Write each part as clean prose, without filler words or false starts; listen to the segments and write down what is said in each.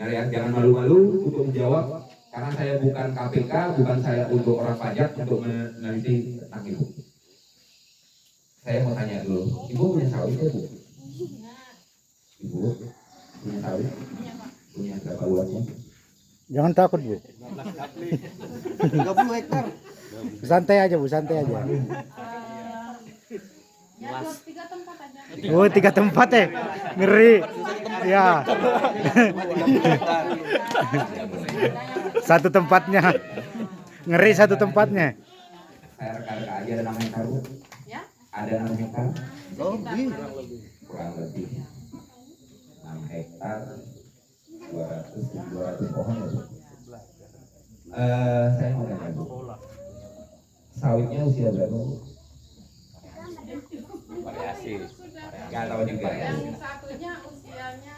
Nah ya, jangan malu-malu untuk menjawab, karena saya bukan KPK, bukan saya untuk orang pajak untuk meneliti tentang ibu. Saya mau tanya dulu, ibu punya sawit ya bu? Ibu punya sawit? Punya berapa luasnya? Jangan takut Bu. 30 hektar. Santai aja Bu, santai aja. Ya, 3 tempat aja. Oh 3 tempat ya, ngeri. Ya. Satu tempatnya, ngeri satu tempatnya. Saya reka-reka aja, ada 6 hektar bu? Ya? Ada 6 hektar? Kurang lebih. Kurang lebih 6 hektar 200 pohon ya bu? Saya mau tanya bu, sawitnya usia berapa bu? Variasi. Nggak tahu juga ya. Yang satunya usianya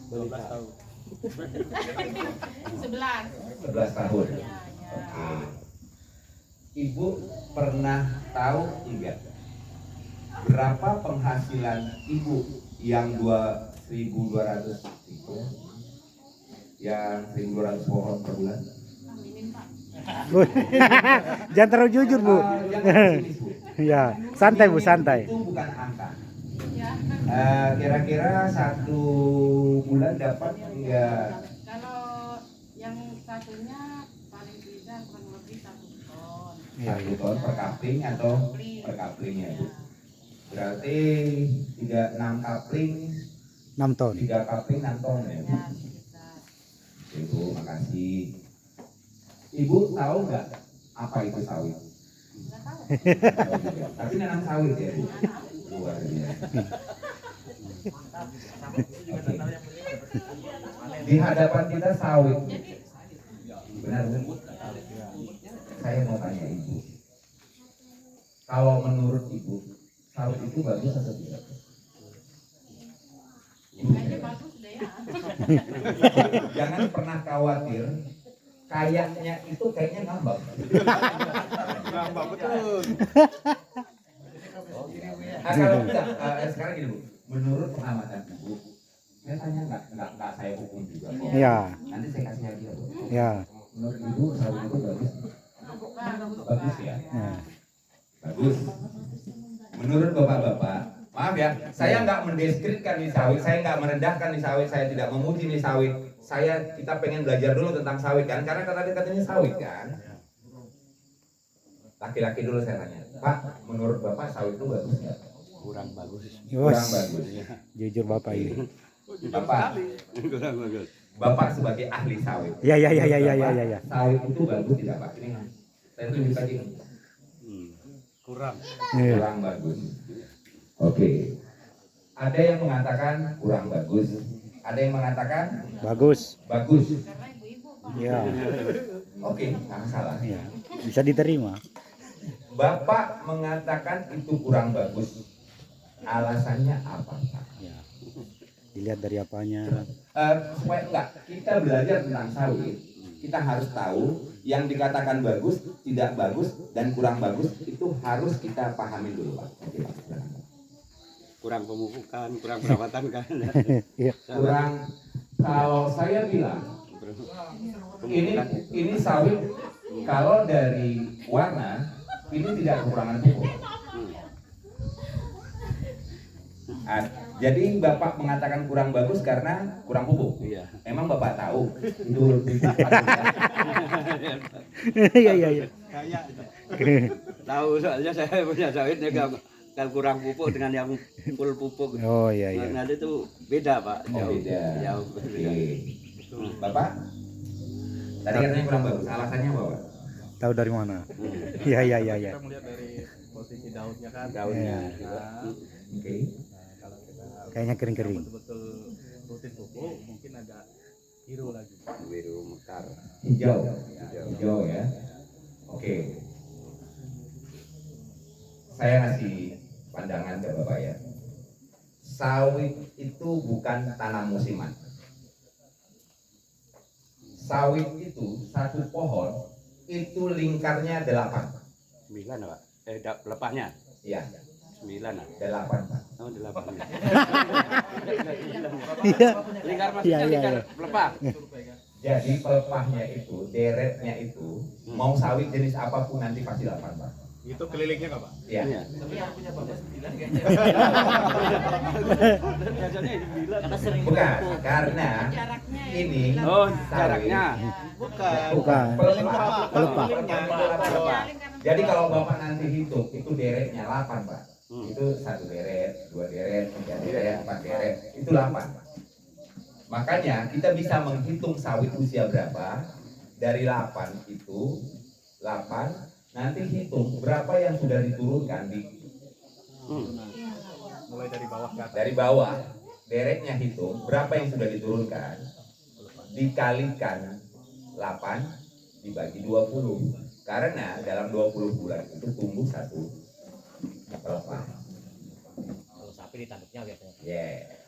12 tahun. 11. 11 tahun. Ya, ya. Oke. Ibu pernah tahu enggak berapa penghasilan ibu yang 2.200 itu, yang 1.200 pohon per bulan? Minim, Pak. Bu. Jangan terlalu jujur Bu. Jangan pesimis, Bu. Ya, santai Bu, santai. Itu bukan angka. Ya. Kira-kira 1 bulan dapat enggak? Kalau yang satunya paling tidak kurang lebih 1 ton. 1 ton per kapling atau per kapling ya Bu? Berarti 6 kapling, 6 ton. 3 kapling 6 ton ya Bu? Ya, sekitar. Ibu, makasih. Ibu tahu nggak apa itu sawit? Nggak tahu. Tahu juga. Tapi nanam sawit ya Bu? Luar biasa. Oke. Di hadapan kita sawit. Benar Bu? Saya mau tanya Ibu. Kalau menurut Ibu, sawit itu bagus atau tidak? Kayaknya bagus deh ya. Jangan pernah khawatir. Kayaknya itu kayaknya ngambang. Ngambang betul. Kalau enggak, sekarang gini Bu, menurut pengamatan Ibu, saya tanya enggak saya hukum juga kok. Ya, Nanti saya kasih hadiah Bu. ya. Menurut Ibu sawit itu bagus? Bagus ya? Ya. Bagus. Menurut bapak-bapak, maaf ya, saya nggak mendeskripsikan nih sawit, saya nggak merendahkan nih sawit, saya tidak memuji nih sawit. Kita pengen belajar dulu tentang sawit kan, karena katanya sawit kan. Laki-laki dulu saya tanya, Pak, menurut bapak sawit itu bagus nggak? Kurang bagus. Kurang Yos, bagus. jujur Bapak ini. Bapak, Kurang bagus. bapak sebagai ahli sawit. Ya, ya, ya, ya, ya, ya, ya, ya. Sawit itu bagus tidak Pak? Ini saya tunjuk aja ini. Kurang. Iya. Kurang bagus. Oke. Ada yang mengatakan kurang bagus. Ada yang mengatakan Bagus. bagus. Karena ibu-ibu, Pak. Ya, Oke, nggak masalah. ya. Bisa diterima. Bapak mengatakan itu kurang bagus. Alasannya apa, Pak? Ya. Dilihat dari apanya. Supaya enggak, kita belajar tentang sawit. Kita harus tahu yang dikatakan bagus, tidak bagus, dan kurang bagus itu harus kita pahami dulu, Pak. Oke, Pak. Silakan. Kurang pemupukan, kurang perawatan kan. Iya. Kurang, kalau saya bilang ini sawit, kalau dari warna ini tidak kekurangan pupuk. Jadi Bapak mengatakan kurang bagus karena kurang pupuk. Iya. Emang Bapak tahu itu lebih Iya, iya, iya. Kayak tahu soalnya saya punya sawit kan kurang pupuk dengan yang full pupuk. Oh, iya, iya. Nanti itu beda Pak. Oh, beda. Jauh Oke. beda. Bapak tadi katanya kurang bagus. Alasannya apa, Pak? Tahu dari mana? Iya, iya, iya, iya. Kita melihat dari posisi daunnya kan. Daunnya. Nah, Oke. kalau kita Kayaknya kering-kering. betul-betul rutin pupuk mungkin agak biru lagi. Biru mekar. Hijau. Hijau ya. Oke. Saya ngasih pandangan ke Bapak ya. Sawit itu bukan tanam musiman. Sawit itu satu pohon itu lingkarnya 8. 9 Pak. Lepahnya. Ya. 9 ah. 8 Pak. Oh, 8. Iya. Lingkar Iya, maksudnya iya, lingkar iya. pelepah. Jadi pelepahnya itu, deretnya itu, mau sawit jenis apapun nanti pasti 8 Pak. Itu kelilingnya nggak Pak? Iya. Iya. Biasanya 9. Bukan, karena Jaraknya ya, ini Oh, sawit. jaraknya. Bukan. Pelepah. Pelepah. Jadi kalau Bapak nanti hitung, itu deretnya 8 Pak. Hmm. Itu 1 deret, 2 deret, 3 deret, 4 deret, itu 8 Pak. Makanya kita bisa menghitung sawit usia berapa. Dari 8 itu, 8, nanti hitung berapa yang sudah diturunkan Mulai dari bawah ke atas. dari bawah. Deretnya hitung berapa yang sudah diturunkan, dikalikan 8 dibagi 20. Karena dalam 20 bulan itu tumbuh 1 pelepah. Kalau sapi ditanduknya biasanya. Yeah.